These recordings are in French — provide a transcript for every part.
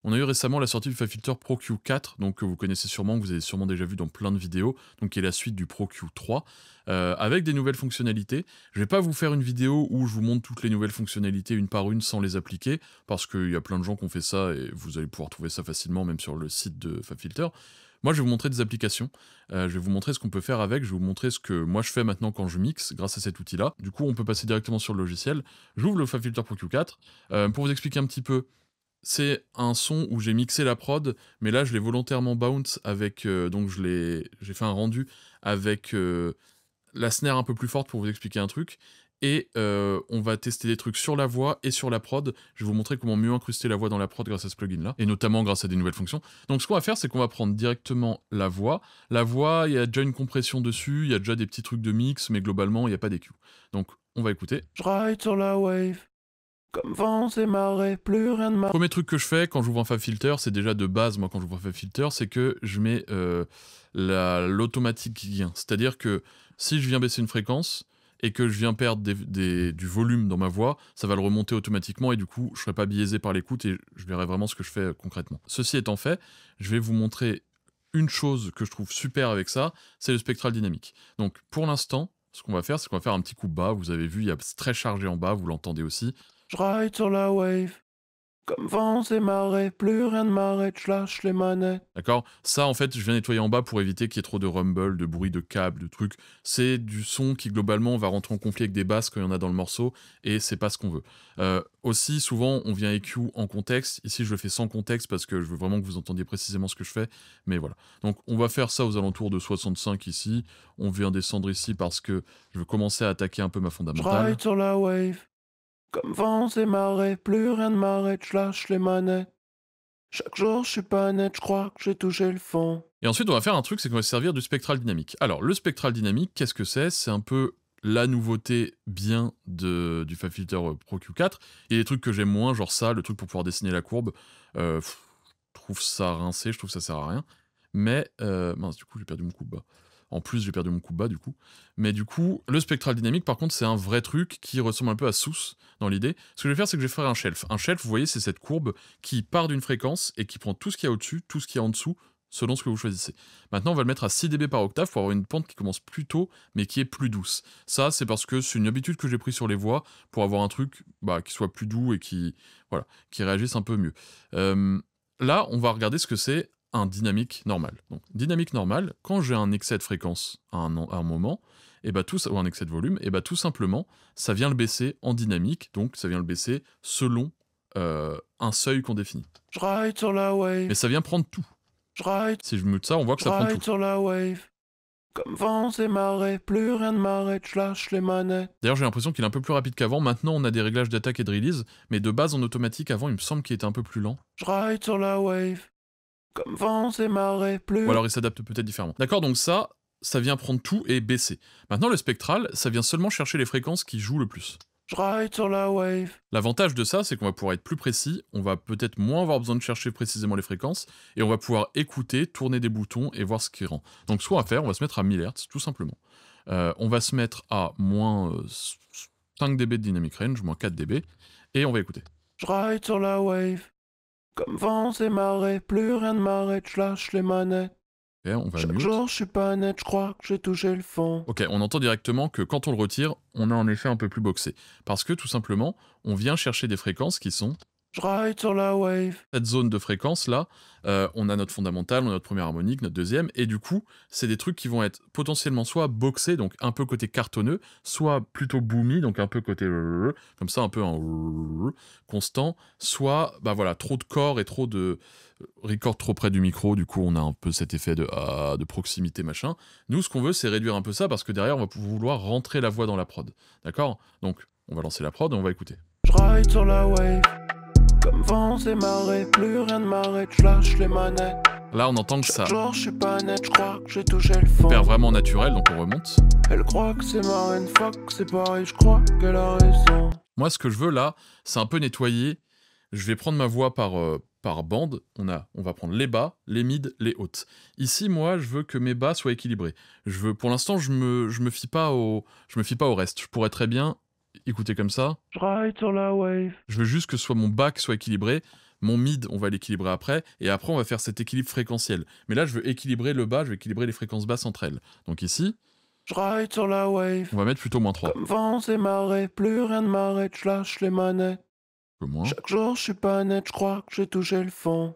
On a eu récemment la sortie du FabFilter Pro Q4, donc que vous connaissez sûrement, que vous avez sûrement déjà vu dans plein de vidéos, donc qui est la suite du Pro Q3, avec des nouvelles fonctionnalités. Je vais pas vous faire une vidéo où je vous montre toutes les nouvelles fonctionnalités une par une sans les appliquer, parce qu'il y a plein de gens qui ont fait ça et vous allez pouvoir trouver ça facilement, même sur le site de FabFilter. Moi, je vais vous montrer des applications, je vais vous montrer ce qu'on peut faire avec, je vais vous montrer ce que moi je fais maintenant quand je mixe grâce à cet outil-là. Du coup, on peut passer directement sur le logiciel. J'ouvre le FabFilter Pro Q4. Pour vous expliquer un petit peu, c'est un son où j'ai mixé la prod, mais là je l'ai volontairement bounce avec, donc j'ai fait un rendu avec la snare un peu plus forte pour vous expliquer un truc. Et on va tester des trucs sur la voix et sur la prod. Je vais vous montrer comment mieux incruster la voix dans la prod grâce à ce plugin là, et notamment grâce à des nouvelles fonctions. Donc ce qu'on va faire, c'est qu'on va prendre directement la voix. La voix, il y a déjà une compression dessus, il y a déjà des petits trucs de mix, mais globalement il n'y a pas d'EQ. Donc on va écouter. Je ride sur la wave, comme vents et marées, plus rien de Premier truc que je fais quand j'ouvre un FabFilter, c'est déjà de base, moi quand j'ouvre un FabFilter, c'est que je mets l'automatique gain. C'est-à-dire que si je viens baisser une fréquence et que je viens perdre du volume dans ma voix, ça va le remonter automatiquement et du coup, je ne serai pas biaisé par l'écoute et je verrai vraiment ce que je fais concrètement. Ceci étant fait, je vais vous montrer une chose que je trouve super avec ça, c'est le spectral dynamique. Donc pour l'instant, ce qu'on va faire, c'est qu'on va faire un petit coup bas. Vous avez vu, il y a très chargé en bas, vous l'entendez aussi. Je ride sur la wave, comme vents et marées, plus rien ne m'arrête, je lâche les manettes. D'accord? Ça, en fait, je viens nettoyer en bas pour éviter qu'il y ait trop de rumble, de bruit de câbles, de trucs. C'est du son qui, globalement, va rentrer en conflit avec des basses quand il y en a dans le morceau, et c'est pas ce qu'on veut. Aussi, souvent, on vient EQ en contexte. Ici, je le fais sans contexte parce que je veux vraiment que vous entendiez précisément ce que je fais, mais voilà. Donc, on va faire ça aux alentours de 65 ici. On vient descendre ici parce que je veux commencer à attaquer un peu ma Je fondamentale. ride sur la wave, comme vents et marées, plus rien ne m'arrête, je lâche les manettes. Chaque jour, je suis pas net, je crois que j'ai touché le fond. Et ensuite, on va faire un truc, c'est qu'on va se servir du spectral dynamique. Alors, le spectral dynamique, qu'est-ce que c'est? C'est un peu la nouveauté bien du FabFilter Pro Q4. Il y a des trucs que j'aime moins, genre ça, le truc pour pouvoir dessiner la courbe. Je trouve ça rincé, je trouve que ça sert à rien. Mais, mince, du coup, j'ai perdu mon coup bas. En plus, j'ai perdu mon coup bas, du coup. Mais du coup, le spectral dynamique, par contre, c'est un vrai truc qui ressemble un peu à Sous dans l'idée. Ce que je vais faire, c'est que je vais faire un shelf. Un shelf, vous voyez, c'est cette courbe qui part d'une fréquence et qui prend tout ce qu'il y a au-dessus, tout ce qu'il y a en dessous, selon ce que vous choisissez. Maintenant, on va le mettre à 6 dB par octave pour avoir une pente qui commence plus tôt, mais qui est plus douce. Ça, c'est parce que c'est une habitude que j'ai prise sur les voix pour avoir un truc qui soit plus doux et voilà, qui réagisse un peu mieux. Là, on va regarder ce que c'est un dynamique normal. Donc, dynamique normal, quand j'ai un excès de fréquence à un moment, et ou un excès de volume, et tout simplement, ça vient le baisser en dynamique, donc ça vient le baisser selon un seuil qu'on définit. Je ride sur la Mais wave, ça vient prendre tout. je ride, Si je mute ça, on voit que je ça prend tout. ride sur la wave. Comme vents et marées, plus rien ne m'arrête, je lâche les manettes. D'ailleurs, j'ai l'impression qu'il est un peu plus rapide qu'avant. Maintenant, on a des réglages d'attaque et de release, mais de base en automatique, avant, il me semble qu'il était un peu plus lent. Je ride sur la wave, comme vents et marées, Ou plus... alors il s'adapte peut-être différemment. D'accord, donc ça vient prendre tout et baisser. Maintenant, le spectral, ça vient seulement chercher les fréquences qui jouent le plus. Je ride sur la wave, L'avantage de ça, c'est qu'on va pouvoir être plus précis, on va peut-être moins avoir besoin de chercher précisément les fréquences, et on va pouvoir écouter, tourner des boutons et voir ce qui rend. Donc ce qu'on va faire, on va se mettre à 1000 Hz, tout simplement. On va se mettre à moins 5 dB de dynamic range, moins 4 dB, et on va écouter. je ride sur la wave. Comme vents et marées, plus rien ne m'arrête, je lâche les manettes. Et on va Chaque mute. jour, je suis pas net, je crois que j'ai touché le fond. Ok, on entend directement que quand on le retire, on a un effet un peu plus boxé. Parce que tout simplement, on vient chercher des fréquences qui sont Je ride sur la wave, cette zone de fréquence là. On a notre fondamentale, on a notre première harmonique, notre deuxième, et du coup, c'est des trucs qui vont être potentiellement soit boxés, donc un peu côté cartonneux, soit plutôt boomy, donc un peu côté comme ça, un peu en constant, soit voilà, trop de corps et trop de record trop près du micro, du coup on a un peu cet effet de proximité machin. Nous, ce qu'on veut, c'est réduire un peu ça, parce que derrière, on va vouloir rentrer la voix dans la prod. D'accord? Donc, on va lancer la prod et on va écouter. je ride sur la wave. Comme vents et marées, plus rien ne m'arrête, je lâche les manettes. Là, on entend que ça Chaque jour, je suis pas net, je crois que j'ai touché le fond. perd vraiment naturel, donc on remonte. Elle croit que c'est ma reine, fuck, c'est pareil, je crois qu'elle a raison. Moi, ce que je veux là, c'est un peu nettoyer. Je vais prendre ma voix par bande. On va prendre les bas, les mids, les hautes. Ici, moi, je veux que mes bas soient équilibrés. Pour l'instant, je me fie pas au reste. Je pourrais très bien écouter comme ça. Je ride sur la wave, Je veux juste que mon bas soit équilibré. mon mid, on va l'équilibrer après, et après on va faire cet équilibre fréquentiel. Mais là, je veux équilibrer le bas, je veux équilibrer les fréquences basses entre elles. Donc ici, Je ride sur la wave. on va mettre plutôt -3. Comme vents et marées, plus rien ne m'arrête, je lâche les manettes. Un peu moins. Chaque jour, je suis pas net, je crois que j'ai touché le fond.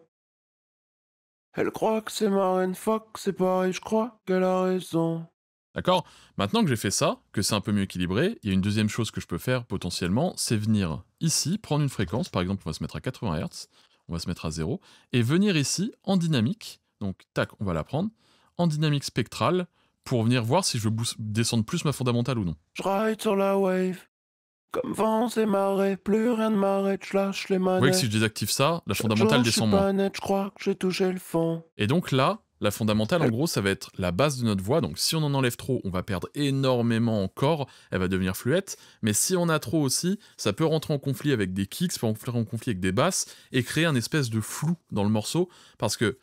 Elle croit que c'est ma reine, fuck, c'est pareil, je crois qu'elle a raison. D'accord? Maintenant que j'ai fait ça, que c'est un peu mieux équilibré, il y a une deuxième chose que je peux faire potentiellement, c'est venir ici, prendre une fréquence, par exemple on va se mettre à 80 Hz, on va se mettre à 0, et venir ici en dynamique, donc tac, on va la prendre, en dynamique spectrale, pour venir voir si je veux descendre plus ma fondamentale ou non. Je ride sur la wave. Comme vents et marées, plus rien ne m'arrête, je lâche les Vous voyez que si manettes. je désactive ça, la Chaque fondamentale jour, je suis descend pas moins. net, je crois que j'ai touché le fond. Et donc là, la fondamentale, en gros, ça va être la base de notre voix. Donc si on en enlève trop, on va perdre énormément encore, elle va devenir fluette. Mais si on a trop aussi, ça peut rentrer en conflit avec des kicks, ça peut rentrer en conflit avec des basses, et créer un espèce de flou dans le morceau, parce que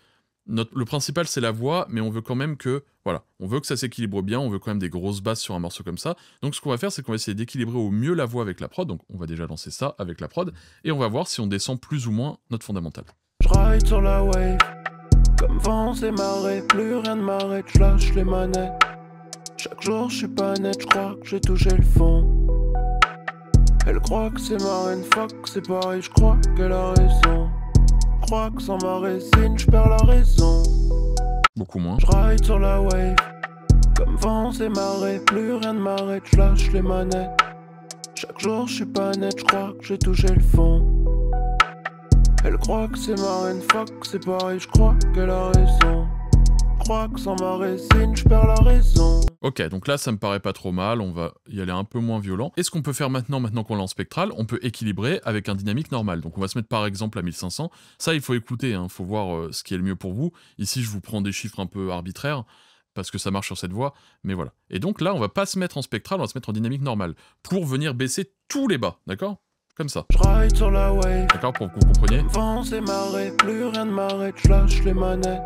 le principal, c'est la voix, mais on veut quand même que, voilà, on veut que ça s'équilibre bien, on veut quand même des grosses basses sur un morceau comme ça. Donc ce qu'on va faire, c'est qu'on va essayer d'équilibrer au mieux la voix avec la prod. Donc on va déjà lancer ça avec la prod, et on va voir si on descend plus ou moins notre fondamentale. Je ride sur la wave. Comme vents et marées, plus rien ne m'arrête, je lâche les manettes. Chaque jour, je suis pas net, je crois que j'ai touché le fond. Elle croit que c'est ma reine, fuck, c'est pareil, je crois qu'elle a raison. Je crois que sans ma résine, je perds la raison. Beaucoup moins. Je ride sur la wave. Comme vents et marées, plus rien ne m'arrête, je lâche les manettes. Chaque jour, je suis pas net, je crois que j'ai touché le fond. Elle croit que c'est ma reine, fuck, c'est pareil, je crois qu'elle a raison. Je crois que sans ma résine, je perds la raison. Ok, donc là, ça me paraît pas trop mal, on va y aller un peu moins violent. Et ce qu'on peut faire maintenant qu'on l'a en spectral, on peut équilibrer avec un dynamique normal. Donc on va se mettre par exemple à 1500. Ça, il faut écouter, hein, faut voir ce qui est le mieux pour vous. Ici, je vous prends des chiffres un peu arbitraires, parce que ça marche sur cette voix, mais voilà. Et donc là, on va pas se mettre en spectral, on va se mettre en dynamique normale, pour venir baisser tous les bas, d'accord? Comme ça. Je ride sur la wave. D'accord, pour que vous compreniez. Vents et marées, plus rien ne m'arrête, je lâche les manettes.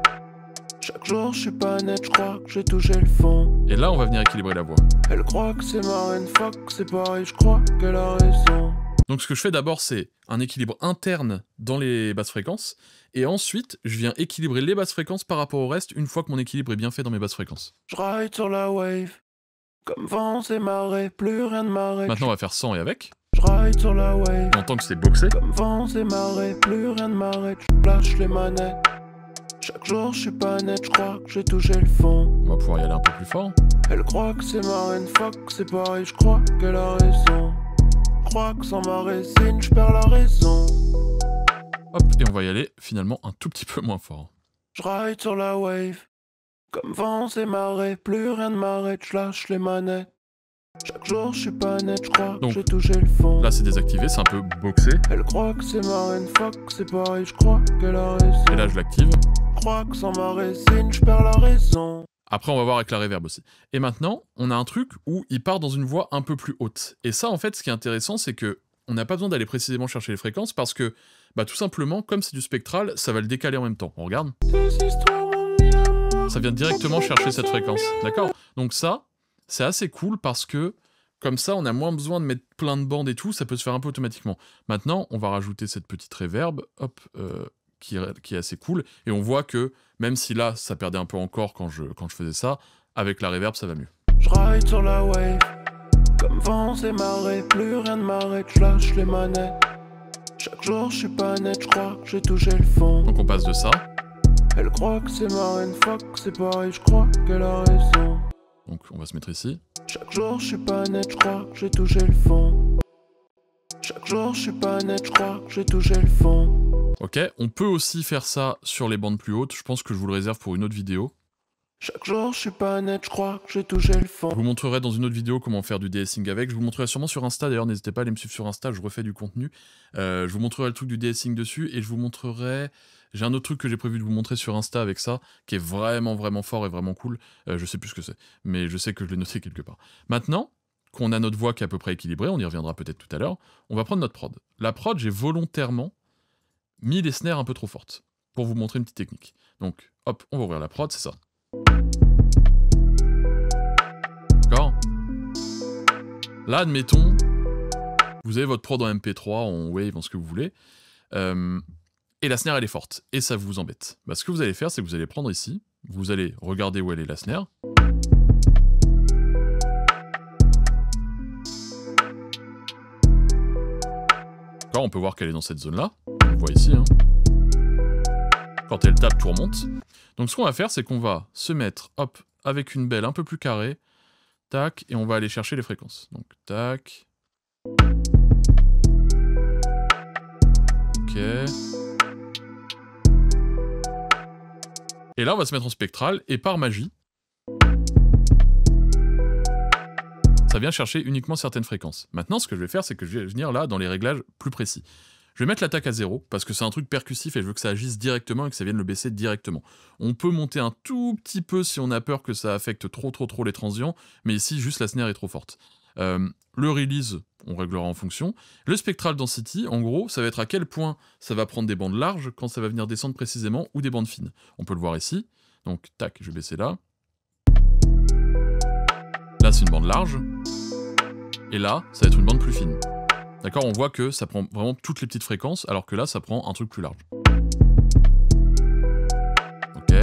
Chaque jour, je suis pas net, je crois que j'ai touché le fond. Et là, on va venir équilibrer la voix. Elle croit que c'est ma reine, fuck, c'est pareil, je crois qu'elle a raison. Donc ce que je fais d'abord, c'est un équilibre interne dans les basses fréquences, et ensuite, je viens équilibrer les basses fréquences par rapport au reste, une fois que mon équilibre est bien fait dans mes basses fréquences. Je ride sur la wave. Comme vents et marées, plus rien ne m'arrête. Maintenant, on va faire sans et avec. Je ride sur la wave. On entend que c'est boxé. Comme vents et marées, plus rien ne m'arrête, je lâche les manettes. Chaque jour, je suis pas net, je crois que j'ai touché le fond. On va pouvoir y aller un peu plus fort. Elle croit que c'est ma reine, fuck, c'est pareil, je crois qu'elle a raison. Je crois que sans ma résine, je perds la raison. Hop, et on va y aller finalement un tout petit peu moins fort. Je ride sur la wave. Comme vents et marées, plus rien ne m'arrête, je lâche les manettes. Chaque jour, je suis pas net, je crois que j'ai touché le fond. Là, c'est désactivé, c'est un peu boxé. Elle croit que c'est ma reine, fuck, c'est pareil, je crois qu'elle a raison. Et là, je l'active. Je crois que sans ma résine, je perds la raison. Après, on va voir avec la reverb aussi. Et maintenant, on a un truc où il part dans une voix un peu plus haute. Et ça, en fait, ce qui est intéressant, c'est que on n'a pas besoin d'aller précisément chercher les fréquences parce que, bah, tout simplement, comme c'est du spectral, ça va le décaler en même temps. On regarde. Ça vient directement chercher cette fréquence, d'accord? Donc ça, c'est assez cool parce que, comme ça, on a moins besoin de mettre plein de bandes et tout, ça peut se faire un peu automatiquement. Maintenant, on va rajouter cette petite reverb, hop, qui est assez cool, et on voit que, même si là, ça perdait un peu encore quand je faisais ça, avec la reverb, ça va mieux. Je ride sur la wave. Comme vents et marées, plus rien ne m'arrête, je lâche les manettes. Chaque jour, je suis pas net, je crois que j'ai touché le fond. Donc on passe de ça. Elle croit que c'est ma reine, fuck, c'est pareil, je crois qu'elle a raison. Donc on va se mettre ici. Chaque jour, je suis pas net, je crois que j'ai touché le fond. Chaque jour, je suis pas net, je crois que j'ai touché le fond. Ok, on peut aussi faire ça sur les bandes plus hautes, je pense que je vous le réserve pour une autre vidéo. Chaque jour, je suis pas net, je crois que j'ai touché le fond. Je vous montrerai dans une autre vidéo comment faire du DSing avec. Je vous montrerai sûrement sur Insta, d'ailleurs, n'hésitez pas à aller me suivre sur Insta, je refais du contenu. Je vous montrerai le truc du DSing dessus, et je vous montrerai... J'ai un autre truc que j'ai prévu de vous montrer sur Insta avec ça, qui est vraiment, vraiment fort et vraiment cool. Je sais plus ce que c'est, mais je sais que je l'ai noté quelque part. Maintenant qu'on a notre voix qui est à peu près équilibrée, on y reviendra peut-être tout à l'heure, on va prendre notre prod. La prod, j'ai volontairement mis les snares un peu trop fortes, pour vous montrer une petite technique. Donc, hop, on va ouvrir la prod, c'est ça. D'accord? Là, admettons, vous avez votre prod en MP3, en Wave, en ce que vous voulez. et la snare elle est forte, et ça vous embête. Bah, ce que vous allez faire, c'est que vous allez prendre ici, vous allez regarder où elle est la snare. D'accord, on peut voir qu'elle est dans cette zone-là, on le voit ici, hein. Quand elle tape, tout remonte. Donc ce qu'on va faire, c'est qu'on va se mettre, hop, avec une belle un peu plus carrée, tac, et on va aller chercher les fréquences. Donc tac. Ok. Et là, on va se mettre en spectral, et par magie, ça vient chercher uniquement certaines fréquences. Maintenant, ce que je vais faire, c'est que je vais venir là, dans les réglages plus précis. Je vais mettre l'attaque à 0, parce que c'est un truc percussif et je veux que ça agisse directement et que ça vienne le baisser directement. On peut monter un tout petit peu si on a peur que ça affecte trop les transients, mais ici, juste la snare est trop forte. Le release, on réglera en fonction. Le spectral density, en gros, ça va être à quel point ça va prendre des bandes larges quand ça va venir descendre précisément, ou des bandes fines. On peut le voir ici. Donc, tac, je vais baisser là. Là, c'est une bande large. Et là, ça va être une bande plus fine. D'accord, on voit que ça prend vraiment toutes les petites fréquences, alors que là, ça prend un truc plus large. Ok.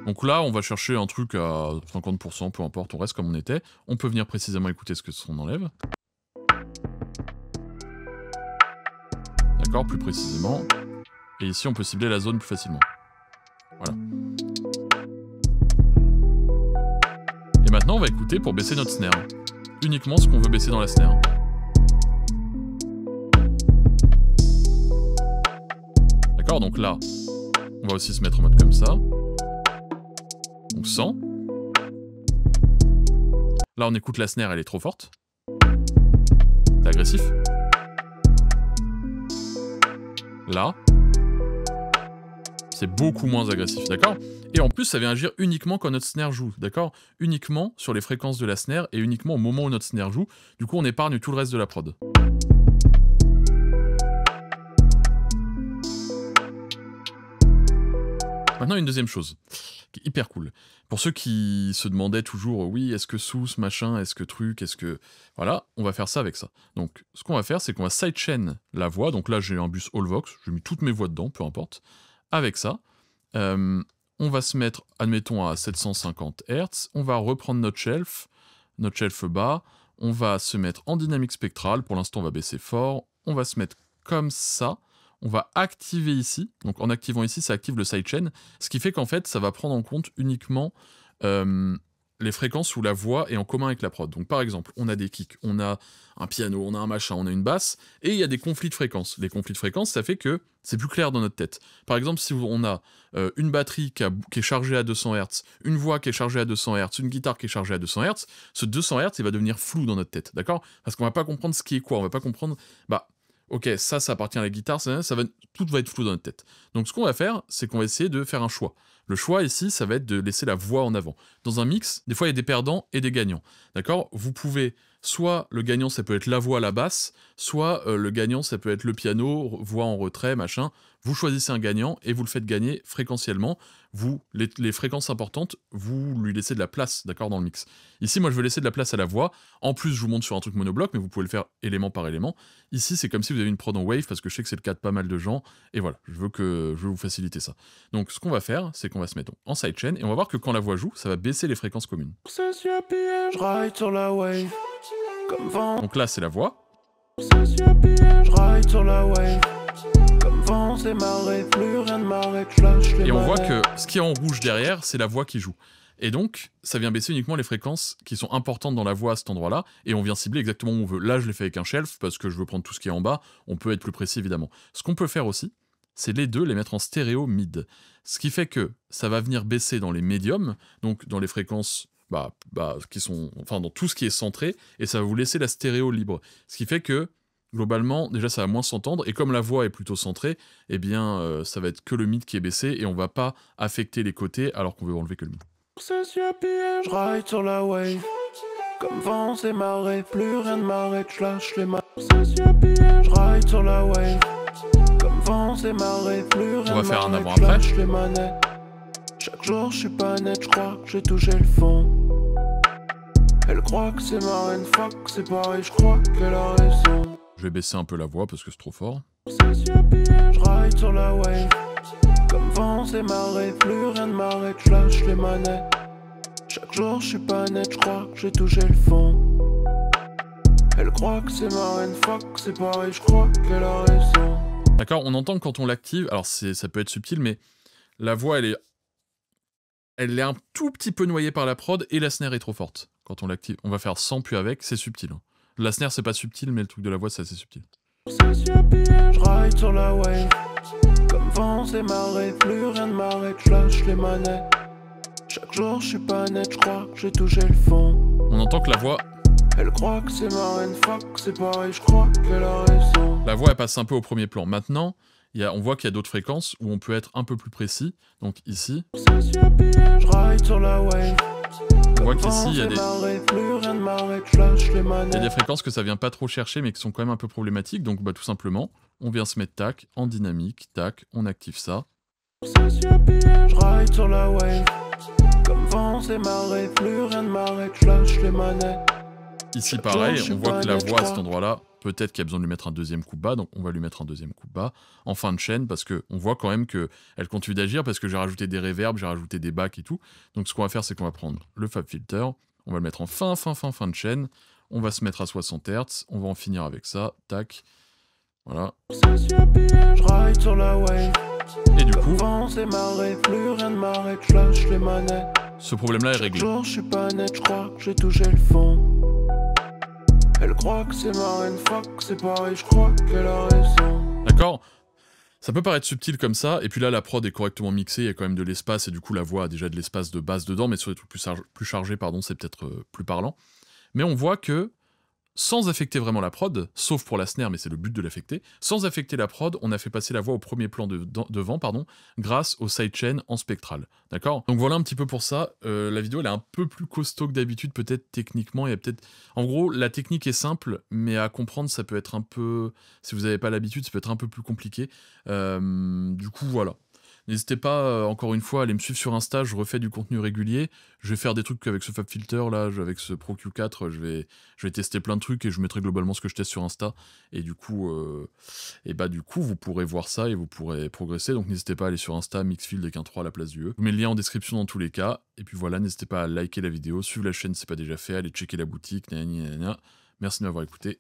Donc là, on va chercher un truc à 50%, peu importe, on reste comme on était. On peut venir précisément écouter ce que on enlève. D'accord, plus précisément. Et ici, on peut cibler la zone plus facilement. Voilà. Et maintenant, on va écouter pour baisser notre snare. Uniquement ce qu'on veut baisser dans la snare. D'accord, donc là, on va aussi se mettre en mode comme ça. Donc 100. Là, on écoute la snare, elle est trop forte. C'est agressif. Là, c'est beaucoup moins agressif, d'accord? Et en plus, ça vient agir uniquement quand notre snare joue, d'accord? Uniquement sur les fréquences de la snare et uniquement au moment où notre snare joue. Du coup, on épargne tout le reste de la prod. Maintenant, une deuxième chose, qui est hyper cool. Pour ceux qui se demandaient toujours, oui, est-ce que sous, machin, est-ce que truc, est-ce que... Voilà, on va faire ça avec ça. Donc, ce qu'on va faire, c'est qu'on va sidechain la voix. Donc là, j'ai un bus Allvox, j'ai mis toutes mes voix dedans, peu importe. Avec ça, on va se mettre, admettons, à 750 Hz. On va reprendre notre shelf bas. On va se mettre en dynamique spectrale. Pour l'instant, on va baisser fort. On va se mettre comme ça. On va activer ici. Donc en activant ici, ça active le sidechain. Ce qui fait qu'en fait, ça va prendre en compte uniquement les fréquences où la voix est en commun avec la prod. Donc par exemple, on a des kicks, on a un piano, on a un machin, on a une basse, et il y a des conflits de fréquences. Les conflits de fréquences, ça fait que c'est plus clair dans notre tête. Par exemple, si on a une batterie qui est chargée à 200 Hz, une voix qui est chargée à 200 Hz, une guitare qui est chargée à 200 Hz, ce 200 Hz, il va devenir flou dans notre tête, d'accord? Parce qu'on va pas comprendre ce qui est quoi, on va pas comprendre... Bah, ok, ça appartient à la guitare, tout va être flou dans notre tête. Donc ce qu'on va faire, c'est qu'on va essayer de faire un choix. Le choix ici, ça va être de laisser la voix en avant. Dans un mix, des fois il y a des perdants et des gagnants. D'accord? Vous pouvez, soit le gagnant ça peut être la voix à la basse, soit le gagnant ça peut être le piano, voix en retrait, machin. Vous choisissez un gagnant et vous le faites gagner fréquentiellement. Vous, les fréquences importantes, vous lui laissez de la place, d'accord, dans le mix. Ici, moi je veux laisser de la place à la voix. En plus, je vous montre sur un truc monobloc, mais vous pouvez le faire élément par élément. Ici, c'est comme si vous avez une prod en wave, parce que je sais que c'est le cas de pas mal de gens. Et voilà, je veux vous faciliter ça. Donc ce qu'on va faire, c'est qu'on va se mettre en sidechain, et on va voir que quand la voix joue, ça va baisser les fréquences communes. Donc là, c'est la voix. Et on voit que ce qui est en rouge derrière, c'est la voix qui joue. Et donc, ça vient baisser uniquement les fréquences qui sont importantes dans la voix à cet endroit-là, et on vient cibler exactement où on veut. Là, je l'ai fait avec un shelf, parce que je veux prendre tout ce qui est en bas, on peut être plus précis évidemment. Ce qu'on peut faire aussi, c'est les deux, les mettre en stéréo mid. Ce qui fait que ça va venir baisser dans les médiums, donc dans les fréquences qui sont, enfin dans tout ce qui est centré, et ça va vous laisser la stéréo libre. Ce qui fait que, globalement, déjà ça va moins s'entendre, et comme la voix est plutôt centrée, eh bien ça va être que le mid qui est baissé, et on va pas affecter les côtés alors qu'on veut enlever que le mid. Je ride sur la wave, comme vent et marée, plus rien ne m'arrête, je lâche les mains. Je ride sur la wave, comme vent et marée, plus rien on va faire un m'arrête, avant je après. lâche les manettes. Chaque jour je suis pas net, je crois que j'ai touché le fond. Elle croit que c'est ma reine, fuck, c'est pareil, je crois qu'elle a raison. Je vais baisser un peu la voix parce que c'est trop fort. Je ride sur la wave, comme vent et marée, plus rien ne m'arrête, je lâche les manettes. Chaque jour je suis pas net, je crois que j'ai touché le fond. Elle croit que c'est ma reine, fuck, c'est pareil, je crois qu'elle a raison. D'accord, on entend que quand on l'active, alors ça peut être subtil, mais la voix elle est un tout petit peu noyée par la prod et la snare est trop forte. Quand on l'active, on va faire sans puis avec, c'est subtil. Hein. La snare c'est pas subtil, mais le truc de la voix c'est assez subtil. Je ride sur la wave, comme vent et marée, plus rien ne m'arrête, je lâche les manettes. Chaque jour je suis pas net, je crois que j'ai touché le fond. On entend que la voix... Elle croit que c'est ma reine, fuck, c'est pareil, je crois qu'elle a raison. La voix elle passe un peu au premier plan. Maintenant, on voit qu'il y a d'autres fréquences où on peut être un peu plus précis. Donc ici... Je ride sur la wave. On voit qu'ici, il y a des fréquences que ça vient pas trop chercher, mais qui sont quand même un peu problématiques. Donc, bah, tout simplement, on vient se mettre tac, en dynamique, tac, on active ça. Je ride sur la wave. Comme vent et marée, plus rien ne m'arrête, je lâche les manettes. Ici, pareil, on voit que la voix à cet endroit-là, peut-être qu'il y a besoin de lui mettre un deuxième coup bas, donc on va lui mettre un deuxième coup bas en fin de chaîne, parce qu'on voit quand même qu'elle continue d'agir, parce que j'ai rajouté des reverbs, j'ai rajouté des backs et tout. Donc ce qu'on va faire, c'est qu'on va prendre le FabFilter, on va le mettre en fin de chaîne, on va se mettre à 60 Hz, on va en finir avec ça, tac, voilà. Je ride sur la wave. Et du coup, plus rien ne m'arrête, je lâche les manettes. Ce problème-là est réglé. Jour, je suis pas net, je crois que j'ai touché le fond. Elle croit que c'est ma reine, fuck, c'est pareil, je crois qu'elle a raison. D'accord? Ça peut paraître subtil comme ça, et puis là, la prod est correctement mixée, il y a quand même de l'espace, et du coup, la voix a déjà de l'espace de base dedans, mais sur les trucs plus chargés, pardon, c'est peut-être plus parlant. Mais on voit que, sans affecter vraiment la prod, sauf pour la snare, mais c'est le but de l'affecter, sans affecter la prod, on a fait passer la voix au premier plan devant, pardon, grâce au sidechain en spectral, d'accord? Donc voilà un petit peu pour ça, la vidéo elle est un peu plus costaud que d'habitude, peut-être techniquement, il y a peut-être... En gros, la technique est simple, mais à comprendre, ça peut être un peu... Si vous n'avez pas l'habitude, ça peut être un peu plus compliqué, du coup voilà. N'hésitez pas, encore une fois, à aller me suivre sur Insta, je refais du contenu régulier. Je vais faire des trucs avec ce FabFilter, là, avec ce Pro Q4, je vais tester plein de trucs et je mettrai globalement ce que je teste sur Insta. Et du coup, vous pourrez voir ça et vous pourrez progresser. Donc n'hésitez pas à aller sur Insta, Mixfield avec un 3 à la place du E. Je vous mets le lien en description dans tous les cas. Et puis voilà, n'hésitez pas à liker la vidéo, suivre la chaîne si c'est pas déjà fait, aller checker la boutique, Merci de m'avoir écouté.